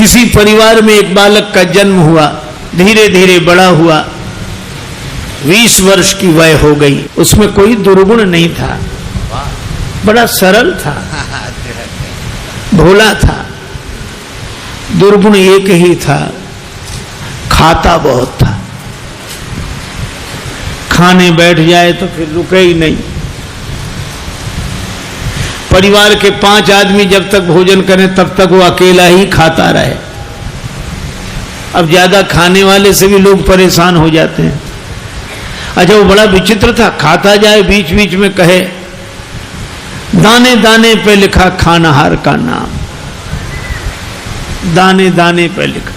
किसी परिवार में एक बालक का जन्म हुआ, धीरे धीरे बड़ा हुआ, 20 वर्ष की वय हो गई। उसमें कोई दुर्गुण नहीं था, बड़ा सरल था, भोला था। दुर्गुण एक ही था, खाता बहुत था। खाने बैठ जाए तो फिर रुके ही नहीं। परिवार के 5 आदमी जब तक भोजन करें तब तक वो अकेला ही खाता रहे। अब ज्यादा खाने वाले से भी लोग परेशान हो जाते हैं। अच्छा, वो बड़ा विचित्र था, खाता जाए बीच बीच में कहे, दाने दाने पे लिखा खानाहार का नाम, दाने दाने पे लिखा।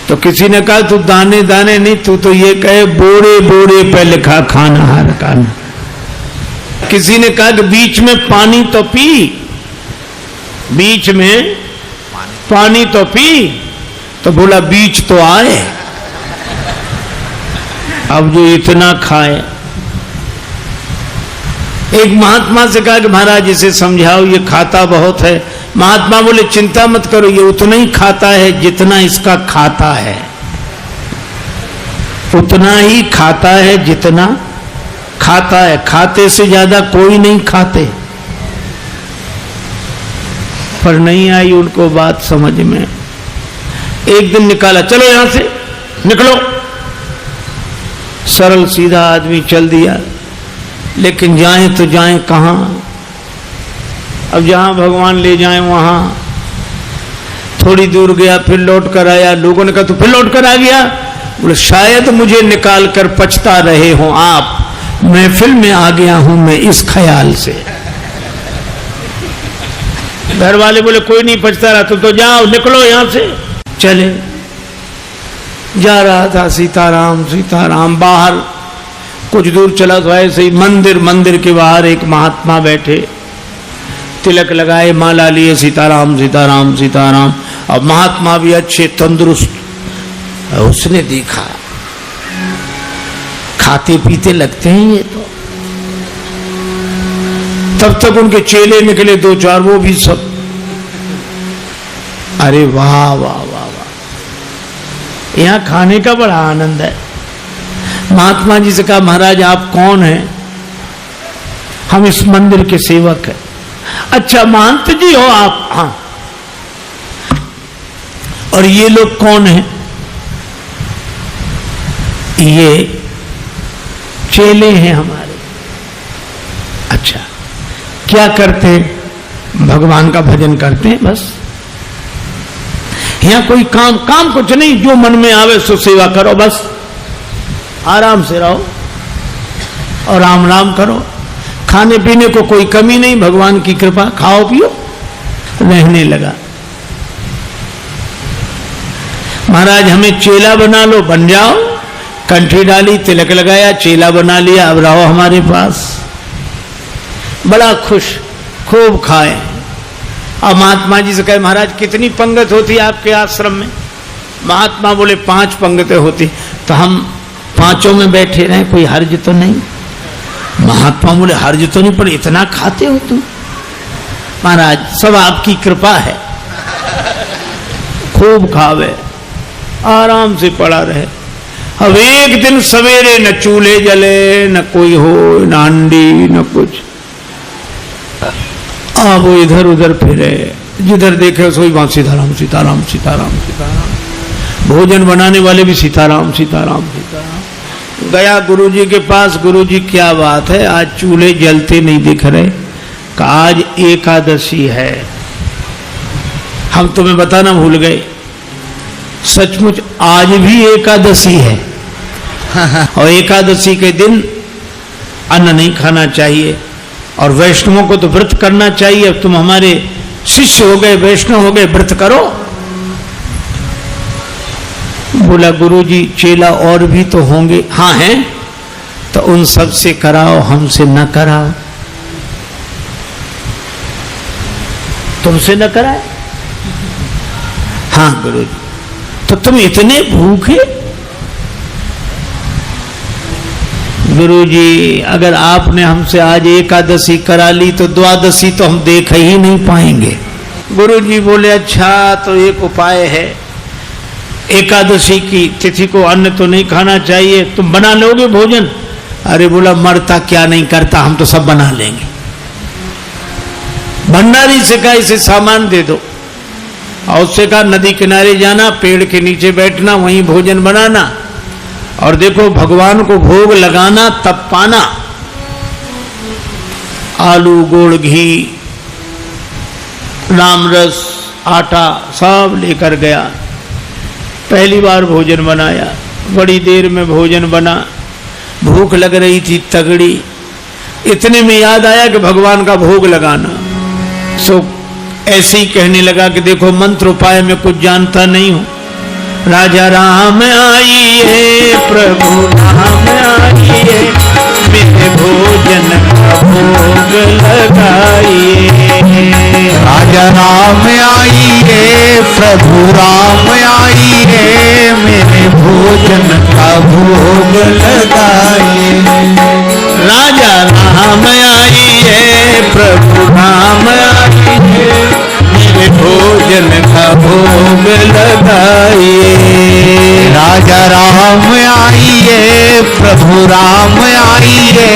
तो किसी ने कहा तू दाने दाने नहीं, तू तो ये कहे बोरे बोरे पे लिखा खानाहार का नाम। किसी ने कहा कि बीच में पानी तो पी, बीच में पानी तो पी, तो बोला बीच तो आए। अब जो इतना खाए। एक महात्मा से कहा कि महाराज इसे समझाओ, ये खाता बहुत है। महात्मा बोले चिंता मत करो, ये उतना ही खाता है जितना इसका खाता है, उतना ही खाता है जितना खाता है। खाते से ज्यादा कोई नहीं खाते। पर नहीं आई उनको बात समझ में। एक दिन निकाला, चलो यहां से निकलो। सरल सीधा आदमी चल दिया, लेकिन जाएं तो जाएं कहां? अब जहां भगवान ले जाएं वहां। थोड़ी दूर गया, फिर लौट कर आया। लोगों ने कहा तू फिर लौट कर आ गया? बोले शायद मुझे निकाल कर पछता रहे हो आप, महफिल में आ गया हूं मैं इस ख्याल से। घर वाले बोले कोई नहीं पछता रहा, तो जाओ निकलो यहां से। चले, जा रहा था सीताराम सीताराम। बाहर कुछ दूर चला तो ऐसे ही मंदिर के बाहर एक महात्मा बैठे, तिलक लगाए, माला लिए, सीताराम सीताराम सीताराम। अब महात्मा भी अच्छे तंदुरुस्त। उसने देखा खाते पीते लगते हैं ये तो। तब तक उनके चेले निकले 2-4, वो भी सब। अरे वाह वाह वाह वाह, यहां खाने का बड़ा आनंद है। महात्मा जी से कहा महाराज आप कौन हैं? हम इस मंदिर के सेवक हैं। अच्छा महंत जी हो आप? हाँ। और ये लोग कौन हैं? ये चेले हैं हमारे। अच्छा, क्या करते हैं? भगवान का भजन करते हैं बस। यहां कोई काम कुछ नहीं, जो मन में आवे सो सेवा करो बस। आराम से रहो और राम राम करो। खाने पीने को कोई कमी नहीं, भगवान की कृपा, खाओ पियो। रहने लगा। महाराज हमें चेला बना लो, बन जाओ। कंठी डाली, तिलक लगाया, चेला बना लिया, अब रहो हमारे पास। बड़ा खुश, खूब खाए। अब महात्मा जी से कहे महाराज कितनी पंगत होती है आपके आश्रम में? महात्मा बोले 5 पंगतें होती। तो हम 5 में बैठे रहे, कोई हर्ज तो नहीं? महात्मा बोले हर्ज तो नहीं, पर इतना खाते हो तुम? महाराज सब आपकी कृपा है। खूब खावे, आराम से पड़ा रहे। अब एक दिन सवेरे न चूल्हे जले, न कोई हो, न अंडी, न कुछ। अब वो इधर उधर फिरे, जिधर देखे सोई वहां सीताराम सीताराम सीताराम सीताराम। भोजन बनाने वाले भी सीताराम सीताराम सीताराम। गया गुरुजी के पास, गुरुजी क्या बात है आज चूल्हे जलते नहीं दिख रहे? कि आज एकादशी है। हम तुम्हें बताना भूल गए, सचमुच आज भी एकादशी है। और एकादशी के दिन अन्न नहीं खाना चाहिए, और वैष्णवों को तो व्रत करना चाहिए। अब तुम हमारे शिष्य हो गए, वैष्णव हो गए, व्रत करो। बोला गुरुजी चेला और भी तो होंगे? हाँ हैं। तो उन सब से कराओ, हमसे न कराओ। तुमसे न कराए? हाँ गुरुजी। तो तुम इतने भूखे? गुरुजी अगर आपने हमसे आज एकादशी करा ली तो द्वादशी तो हम देख ही नहीं पाएंगे। गुरुजी बोले अच्छा तो एक उपाय है, एकादशी की तिथि को अन्न तो नहीं खाना चाहिए, तुम बना लोगे भोजन? अरे बोला मरता क्या नहीं करता, हम तो सब बना लेंगे। भंडारी से कहा इसे सामान दे दो, और उससे कहा नदी किनारे जाना, पेड़ के नीचे बैठना, वहीं भोजन बनाना, और देखो भगवान को भोग लगाना तब पाना। आलू, गुड़, घी, रामरस, आटा सब लेकर गया। पहली बार भोजन बनाया, बड़ी देर में भोजन बना, भूख लग रही थी तगड़ी। इतने में याद आया कि भगवान का भोग लगाना। सो ऐसे ही कहने लगा कि देखो मंत्र उपाय में कुछ जानता नहीं हूं। राजा राम आइए, प्रभु राम आइए, मेरे भोजन का भोग लगाइए। राजा राम आइए, प्रभु राम आइए, मेरे भोजन का भोग लगाइए। राजा राम आइए, प्रभु राम आइए, मेरे भोजन का भोग लगाइए। राजा राम आइए, प्रभु राम आइए,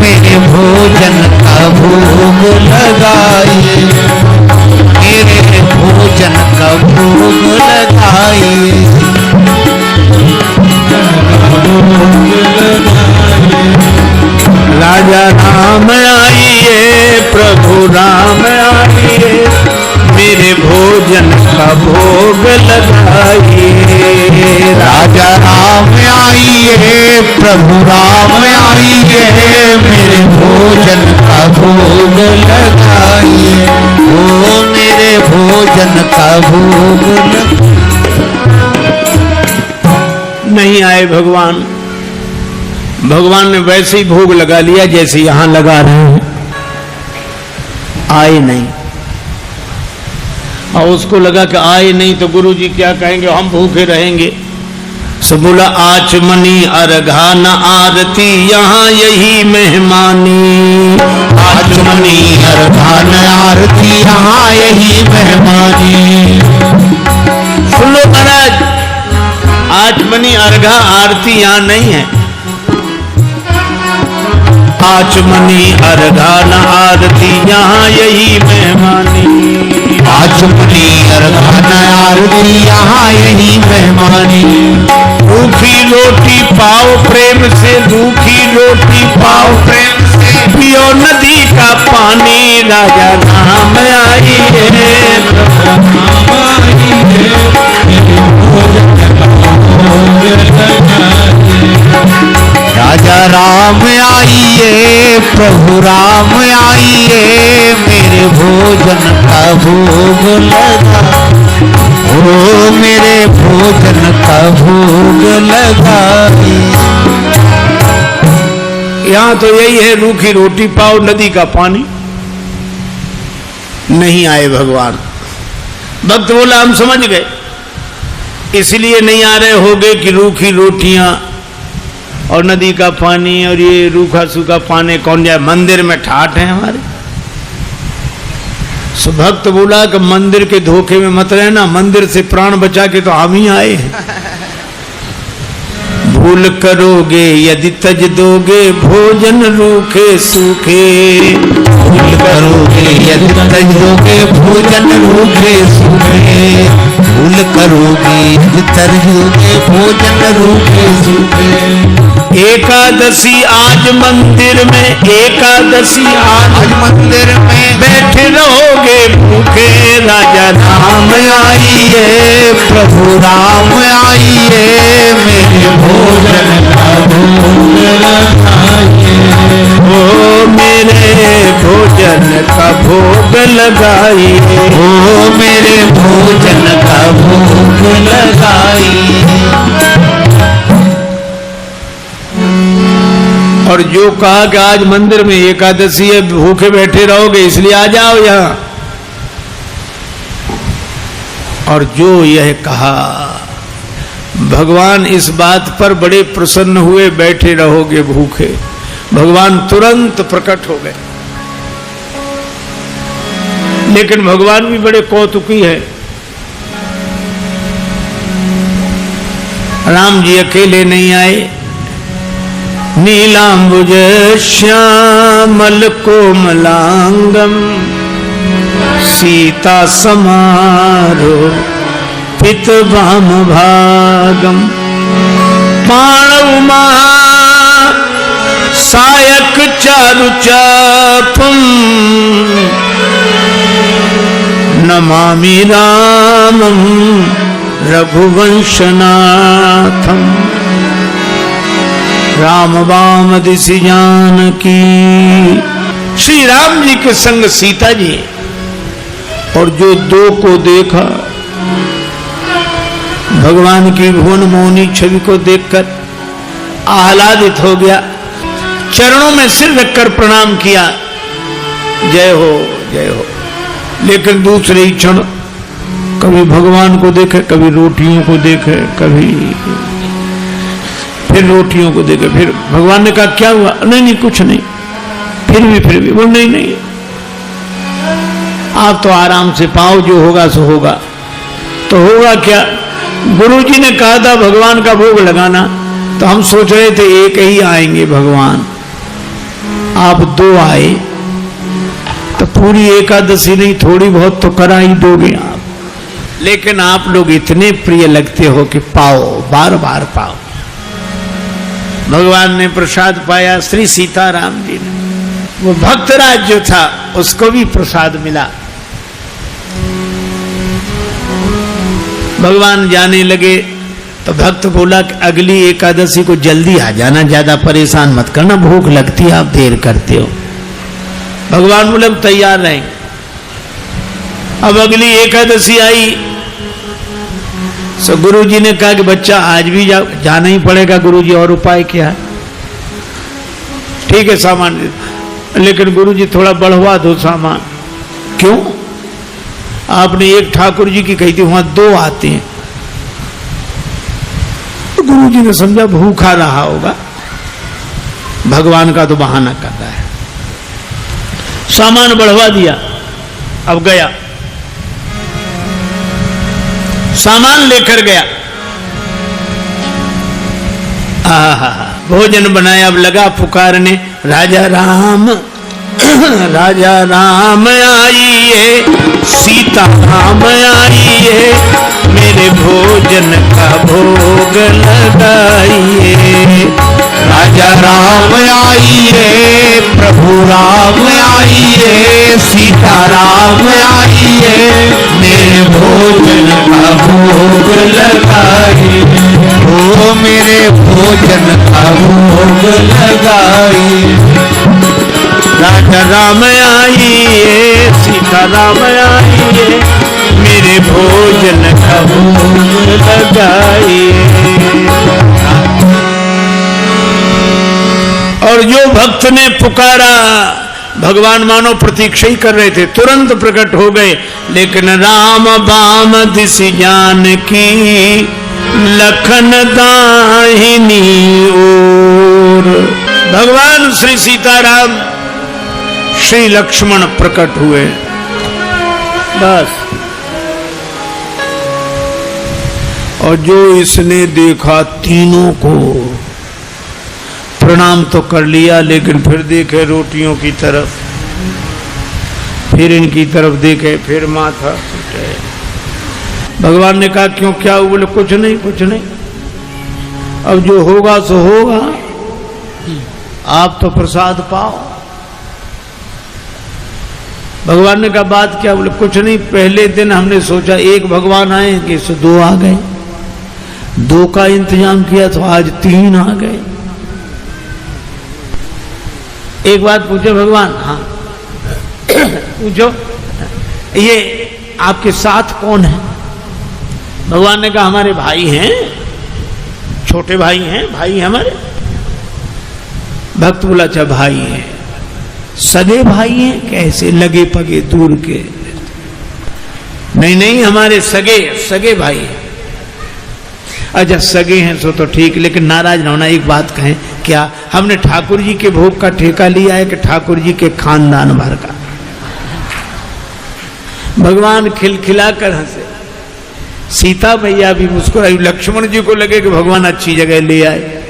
मेरे भोजन का भोग लगाइए। मेरे भोजन का भोग लगाइए। राजा राम आइए, प्रभु राम आइए, मेरे भोजन का भोग लगाइए। राजा राम आइए, प्रभु राम आइए, मेरे भोजन का भोग लगाइए। ओ मेरे भोजन का भोग नहीं आए भगवान। भगवान ने वैसे ही भोग लगा लिया जैसे यहां लगा रहे हैं, आए नहीं। और उसको लगा कि आए नहीं तो गुरुजी क्या कहेंगे, हम भूखे रहेंगे। सो बोला आचमनी अर्घा न आरती, यहाँ यही मेहमानी। आचमनी अर्घा न आरती, यहाँ यही मेहमानी। सुन लो महाराज, आचमनी अर्घा आरती यहाँ नहीं है। आचमनी अर्घा न आरती, यहाँ यही मेहमानी। आचमनी अर्घा न आरती, यहाँ यही मेहमानी। रूखी रोटी पाओ प्रेम से, रूखी रोटी पाओ प्रेम से, पियो नदी का पानी। राजा राम आइए, राजा राम आइए, प्रभु राम आइए, मेरे भोजन का भोग लगा। ओ मेरे भोजन का भोग लगाइए। यहाँ तो यही है, रूखी रोटी पाओ नदी का पानी। नहीं आए भगवान। भक्त बोला हम समझ गए, इसलिए नहीं आ रहे होगे कि रूखी रोटियां और नदी का पानी और ये रूखा सूखा पानी कौन जाए, मंदिर में ठाठ है हमारे। सो भक्त बोला कि मंदिर के धोखे में मत रहना, मंदिर से प्राण बचा के तो हम ही आए हैं। भूल करोगे यदि तज दोगे, भोजन रूखे सूखे। भूल करोगे यदि तज दोगे, भोजन रूखे सूखे। भूल करोगे यदि तज दोगे, भोजन रूखे सूखे। एकादशी आज मंदिर में, एकादशी आज मंदिर में बैठे रहोगे भूखे। राजा राम आइए, प्रभु राम आइए, मेरे भोजन का भोग लगाइए। ओ मेरे भोजन का भोग लगाइए। ओ मेरे भोजन का भोग लगाइए। और जो कहा कि आज मंदिर में एकादशी है, भूखे बैठे रहोगे इसलिए आ जाओ यहाँ। और जो यह कहा, भगवान इस बात पर बड़े प्रसन्न हुए, बैठे रहोगे भूखे। भगवान तुरंत प्रकट हो गए। लेकिन भगवान भी बड़े कौतुकी है। राम जी अकेले नहीं आए, नीलांबुज श्यामल कोमलांगम सीता समारो पित वाम भागम पाणव महा सायक चारु चापम नमामि रामं रघुवंशनाथम राम वाम दिशि जानकी। श्री राम जी के संग सीता जी, और जो दो को देखा, भगवान की भुवन मोहनी छवि को देखकर आह्लादित हो गया, चरणों में सिर रखकर प्रणाम किया, जय हो जय हो। लेकिन दूसरे ही क्षण कभी भगवान को देखे, कभी रोटियों को देखे, कभी फिर रोटियों को देखे। फिर भगवान ने कहा क्या हुआ? नहीं नहीं कुछ नहीं। फिर भी बोल नहीं नहीं, आप तो आराम से पाओ, जो होगा सो होगा। तो होगा क्या? गुरुजी ने कहा था भगवान का भोग लगाना, तो हम सोच रहे थे एक ही आएंगे भगवान, आप दो आए तो पूरी एकादशी नहीं, थोड़ी बहुत तो करा ही दोगे आप। लेकिन आप लोग इतने प्रिय लगते हो कि पाओ, बार बार पाओ। भगवान ने प्रसाद पाया, श्री सीताराम जी ने। वो भक्तराज जो था उसको भी प्रसाद मिला। भगवान जाने लगे तो भक्त बोला कि अगली एकादशी को जल्दी आ जाना, ज्यादा परेशान मत करना, भूख लगती है, आप देर करते हो। भगवान बोले तैयार रहेंगे। अब अगली एकादशी आई, सो गुरुजी ने कहा कि बच्चा आज भी जाना ही पड़ेगा गुरुजी, और उपाय क्या है? ठीक है सामान, लेकिन गुरुजी थोड़ा बढ़वा दो सामान। क्यों? आपने एक ठाकुर जी की कही थी, वहां दो आते हैं। तो गुरुजी ने समझा भूखा रहा होगा, भगवान का तो बहाना कर रहा है। सामान बढ़वा दिया, अब गया, सामान लेकर गया, भोजन बनाया। अब लगा पुकारने, राजा राम राजा राम आइए, सीता राम आइए, मेरे भोजन का भोग लगाइए। राजा राम आइए, प्रभु राम आइए, सीता राम आइए, मेरे भोजन का भोग लगाइए। ओ मेरे भोजन का भोग लगाइए। राजा राम आइए, सीता राम आइए, मेरे भोजन का भोग लगाइए। और जो भक्त ने पुकारा, भगवान मानो प्रतीक्षा ही कर रहे थे, तुरंत प्रकट हो गए। लेकिन राम बाम दिशि जानकी, लखन दाहिनी ओर। भगवान श्री सीताराम श्री लक्ष्मण प्रकट हुए। बस, और जो इसने देखा तीनों को प्रणाम तो कर लिया, लेकिन फिर देखे रोटियों की तरफ, फिर इनकी तरफ देखे, फिर माथा उठे। भगवान ने कहा क्यों, क्या हुआ? बोले कुछ नहीं कुछ नहीं, अब जो होगा सो होगा, आप तो प्रसाद पाओ। भगवान ने कहा बात क्या? बोले कुछ नहीं, पहले दिन हमने सोचा एक भगवान आएंगे, सो दो आ गए, दो का इंतजाम किया तो आज तीन आ गए। एक बात पूछो भगवान? हाँ पूछो, ये आपके साथ कौन है? भगवान ने कहा हमारे भाई हैं, छोटे भाई हैं, भाई हैं हमारे। भक्त बोला अच्छा भाई हैं, सगे भाई हैं? कैसे? लगे पगे दूर के? नहीं नहीं, हमारे सगे सगे भाई हैं। अच्छा सगे हैं सो तो ठीक, लेकिन नाराज ना होना, एक बात कहें, क्या हमने ठाकुर जी के भोग का ठेका लिया है कि ठाकुर जी के खानदान भर का? भगवान खिलखिलाकर हंसे, सीता मैया भी मुस्कुराई। लक्ष्मण जी को लगे कि भगवान अच्छी जगह ले आए,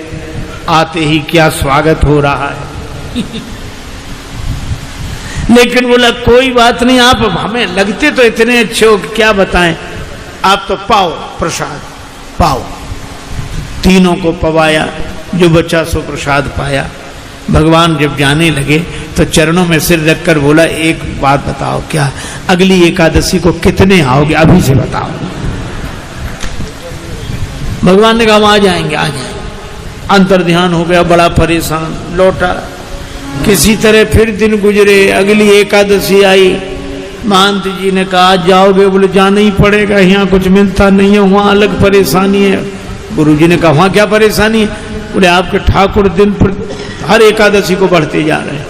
आते ही क्या स्वागत हो रहा है। लेकिन बोला कोई बात नहीं, आप हमें लगते तो इतने अच्छे हो कि क्या बताएं, आप तो पाओ प्रसाद पाओ। तीनों को पवाया, जो बचा सो प्रसाद पाया। भगवान जब जाने लगे तो चरणों में सिर रखकर बोला, एक बात बताओ, क्या अगली एकादशी को कितने आओगे, अभी से बताओ। भगवान ने कहा हम आ जाएंगे, आ जाएंगे। अंतर ध्यान हो गया, बड़ा परेशान, लौटा। किसी तरह फिर दिन गुजरे, अगली एकादशी आई। महंत जी ने कहा आज जाओगे, बोले जाना ही पड़ेगा, यहाँ कुछ मिलता नहीं है, वहाँ अलग परेशानी है। गुरु जी ने कहा वहाँ क्या परेशानी है, बोले आपके ठाकुर दिन पर हर एकादशी को बढ़ते जा रहे हैं,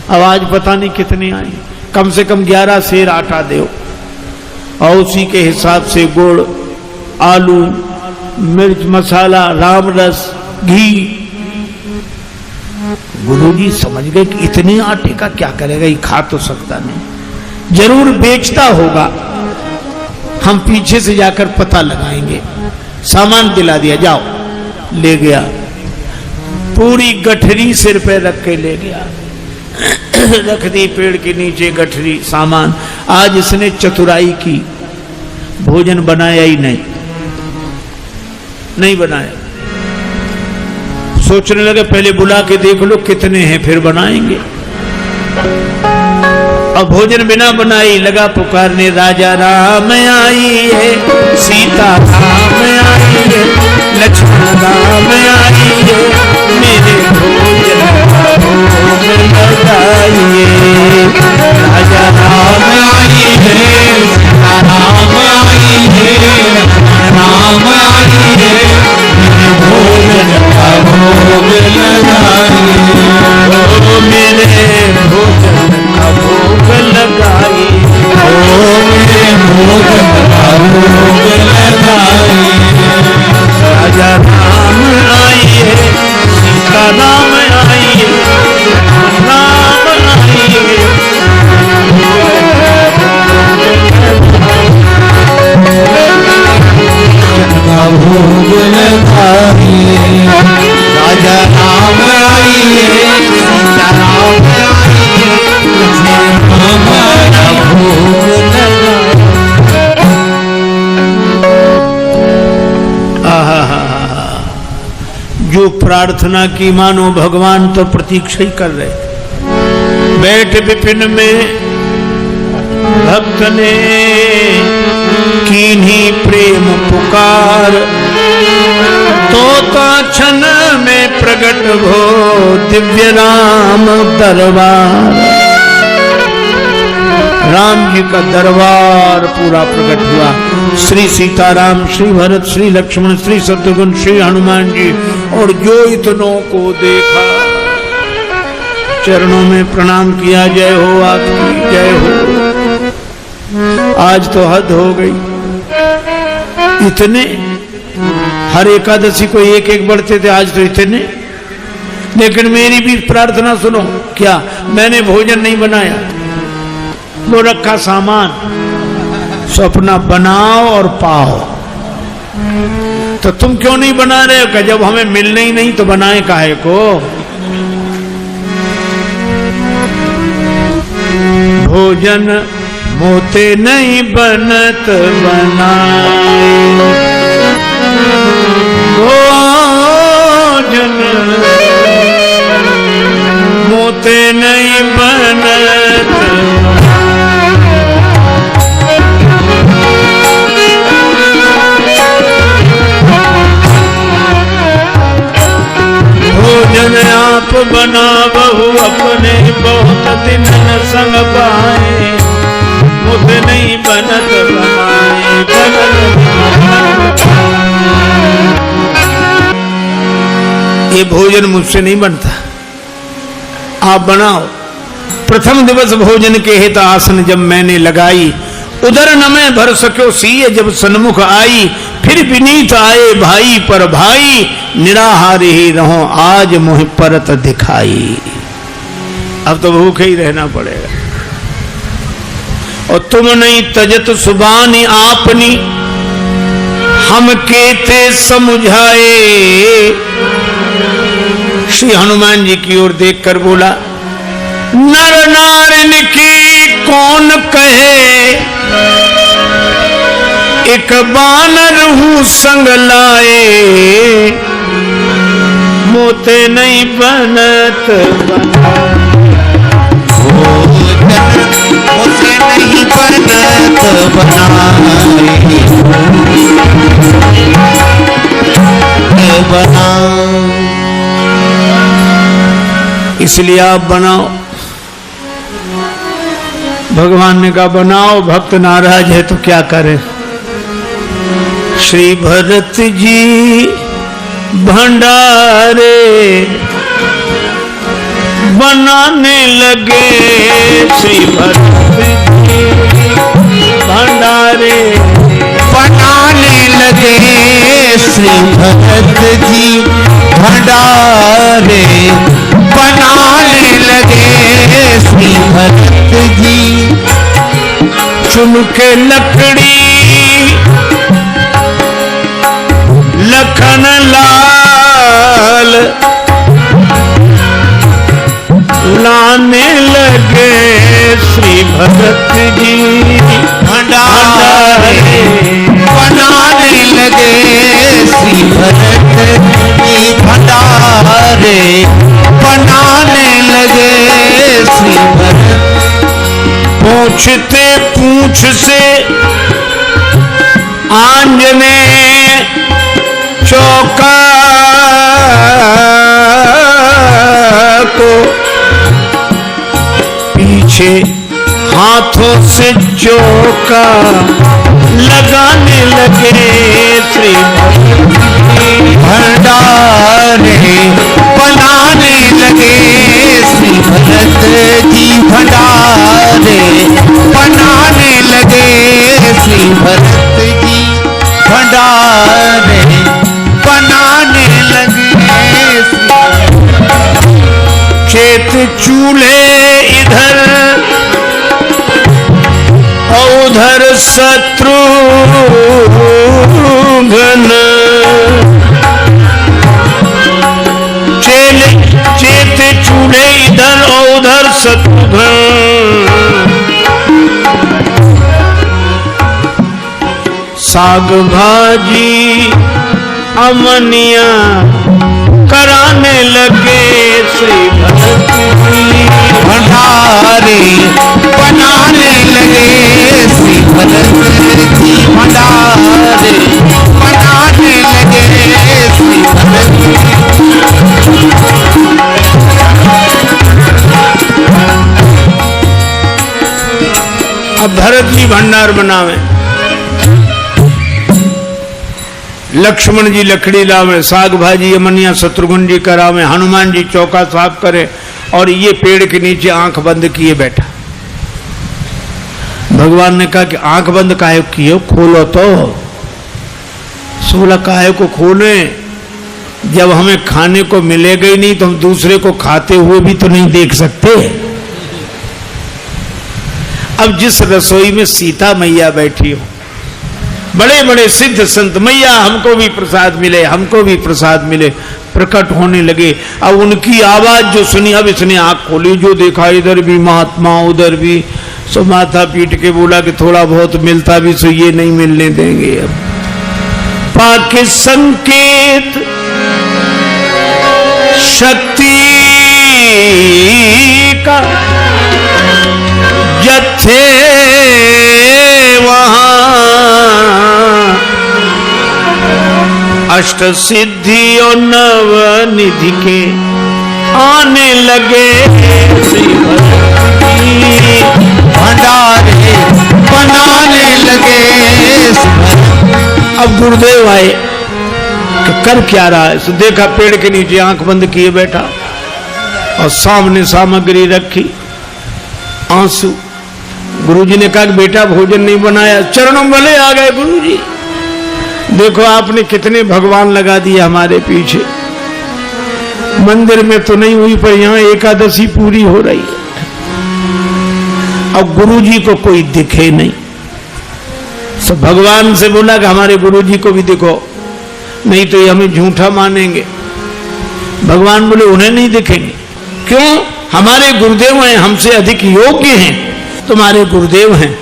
अब आज पता नहीं कितने आए, कम से कम 11 सेर आटा दो, और उसी के हिसाब से गुड़, आलू, मिर्च मसाला, राम रस, घी। गुरुजी समझ गए कि इतने आटे का क्या करेगा, ये खा तो सकता नहीं, जरूर बेचता होगा, हम पीछे से जाकर पता लगाएंगे। सामान दिला दिया, जाओ। ले गया, पूरी गठरी सिर पे रख के ले गया, रख दी पेड़ के नीचे गठरी, सामान। आज इसने चतुराई की, भोजन बनाया ही नहीं बनाया। सोचने लगे पहले बुला के देख लो कितने हैं, फिर बनाएंगे। अब भोजन बिना बनाई लगा पुकारने, राजा राम आई है, सीता राम आई है, लक्ष्मण राम आई है, मेरे भोजन का भोग लगाइए। राजा राम आई है, सीता राम आई है, राम आई है, मेरे भोजन का भोग लगाइए। ओ मेरे भोजन का भोग लगाई, ओ मेरे भोजन का भोग लगाई। राजा राम आई है, सीता राम आई है, राम आई है, का भोग लगाई। राजा राम आई है, सीता राम आई है, हमारा भोग लगाई। जो प्रार्थना की मानो भगवान तो प्रतीक्षा ही कर रहे। बैठ विपिन में भक्त ने कीन्ही प्रेम पुकार, तोता क्षण में प्रकट हो दिव्य राम दरबार। राम जी का दरबार पूरा प्रकट हुआ। श्री सीताराम, श्री भरत, श्री लक्ष्मण, श्री शत्रुघ्न, श्री हनुमान जी, और जो इतनों को देखा चरणों में प्रणाम किया, जय हो आपकी, जय हो। आज तो हद हो गई, इतने हर एकादशी को एक एक बढ़ते थे, आज तो इतने। लेकिन मेरी भी प्रार्थना सुनो, क्या मैंने भोजन नहीं बनाया, वो रखा सामान, सो अपना बनाओ और पाओ। तो तुम क्यों नहीं बना रहे हो, कि जब हमें मिलने ही नहीं तो बनाए काहे को। भोजन मोते नहीं बनत बनाए, भोजन मोते नहीं बनत। भोजन आप बना बहु अपने, बहुत दिन न संग पाए, मुझे नहीं बनत बनाए, बनत। ये भोजन मुझसे नहीं बनता, आप बनाओ। प्रथम दिवस भोजन के हित आसन जब मैंने लगाई, उधर न मैं भर सको सीए जब सन्मुख आई। फिर विनीत आए भाई पर भाई, निराहार ही रहो आज मुझ परत दिखाई। अब तो भूखे ही रहना पड़ेगा। और तुम नहीं तजत सुबानी आपनी, हम केते समझाए। श्री हनुमान जी की ओर देखकर बोला, नर नारिन की कौन कहे, एक बानर हूं संग लाए। मोते नहीं बनत मुझे नहीं बनत बनाए। इसलिए आप बनाओ। भगवान ने कहा बनाओ, भक्त नाराज है तो क्या करें। श्री भरत जी भंडारे बनाने लगे, श्री भरत जी भंडारे बनाने लगे, श्री भरत जी भंडारे बनाने लगे, श्री भरत जी। चुन के लकड़ी लखन लाल लाने लगे, श्री भरत जी भंडारे बनाने लगे, श्री भरत जी भंडारे बनाने लगे, श्री भरत। पूछते पूछ से आंजने चौका को पीछे हाथों से चौका लगाने लगे, श्री भंडारे बनाने लगे, श्री भरत जी भंडारे बनाने लगे, श्री भरत जी भंडारे बनाने लगे। खेत चूल्हे इधर और उधर शत्रुघ्न, चेत चूल्हे इधर और उधर शत्रुघ्न। साग भाजी अमनिया कराने लगे, श्री भरत जी भंडारे बनाने लगे, श्री भरत जी भंडारे बनाने लगे, श्री भरत जी। अब भरत जी भंडार बनावे, लक्ष्मण जी लकड़ी लावे, साग भाजी अमनिया शत्रुघ्न जी करावे, हनुमान जी चौका साफ करे, और ये पेड़ के नीचे आंख बंद किए बैठा। भगवान ने कहा कि आंख बंद काहे किए, खोलो तो। 16 काहे को खोले, जब हमें खाने को मिलेगा ही नहीं तो हम दूसरे को खाते हुए भी तो नहीं देख सकते। अब जिस रसोई में सीता मैया बैठी हो, बड़े बड़े सिद्ध संत, मैया हमको भी प्रसाद मिले, हमको भी प्रसाद मिले, प्रकट होने लगे। अब उनकी आवाज जो सुनी, अब इसने आंख खोली, जो देखा इधर भी महात्मा उधर भी, सो माथा पीट के बोला कि थोड़ा बहुत मिलता भी सो ये नहीं मिलने देंगे। अब पाके संकेत शक्ति का जत्थे वहां अष्ट सिद्धि और नव निधि के आने लगे, श्री भंडारे बनाने लगे। अब गुरुदेव आए कि कर क्या रहा है, सो देखा पेड़ के नीचे आंख बंद किए बैठा और सामने सामग्री रखी, आंसू। गुरुजी ने कहा कि बेटा भोजन नहीं बनाया, चरणों वाले आ गए गुरुजी, देखो आपने कितने भगवान लगा दिए हमारे पीछे, मंदिर में तो नहीं हुई पर यहाँ एकादशी पूरी हो रही है। और गुरुजी को कोई दिखे नहीं। तो भगवान से बोला कि हमारे गुरुजी को भी दिखो, नहीं तो ये हमें झूठा मानेंगे। भगवान बोले उन्हें नहीं दिखेंगे। क्यों? हमारे गुरुदेव हैं, हमसे अधिक योग्य हैं। तुम्हारे गुरुदेव हैं,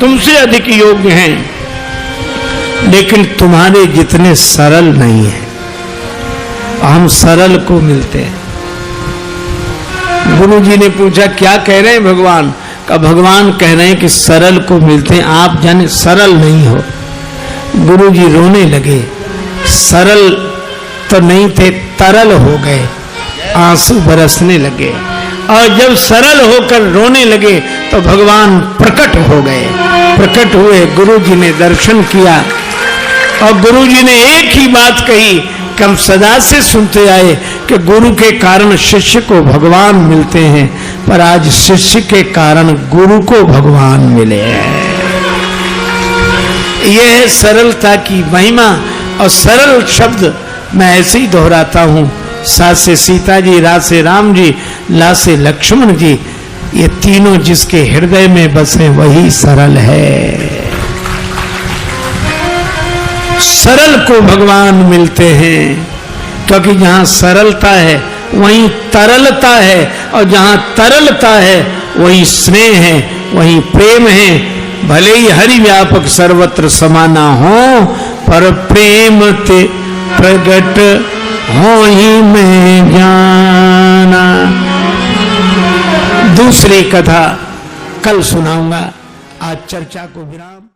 तुमसे अधिक योग्य हैं, लेकिन तुम्हारे जितने सरल नहीं है। हम सरल को मिलते हैं। गुरुजी ने पूछा क्या कह रहे हैं भगवान? का भगवान कह रहे हैं कि सरल को मिलते हैं, आप जाने सरल नहीं हो। गुरुजी रोने लगे। सरल तो नहीं थे, तरल हो गए, आंसू बरसने लगे। और जब सरल होकर रोने लगे तो भगवान प्रकट हो गए। प्रकट हुए, गुरुजी ने दर्शन किया और गुरुजी ने एक ही बात कही कि हम सदा से सुनते आए कि गुरु के कारण शिष्य को भगवान मिलते हैं, पर आज शिष्य के कारण गुरु को भगवान मिले हैं। यह है सरलता की महिमा। और सरल शब्द मैं ऐसे ही दोहराता हूं। सा से सीता जी, रा से राम जी, ला से लक्ष्मण जी, ये तीनों जिसके हृदय में बसे वही सरल है। सरल को भगवान मिलते हैं, क्योंकि जहां सरलता है वहीं तरलता है, और जहां तरलता है वहीं स्नेह है, वहीं प्रेम है। भले ही हरि व्यापक सर्वत्र समाना हो, पर प्रेम ते प्रगट हो ही मैं जाना। दूसरी कथा कल सुनाऊंगा। आज चर्चा को विराम।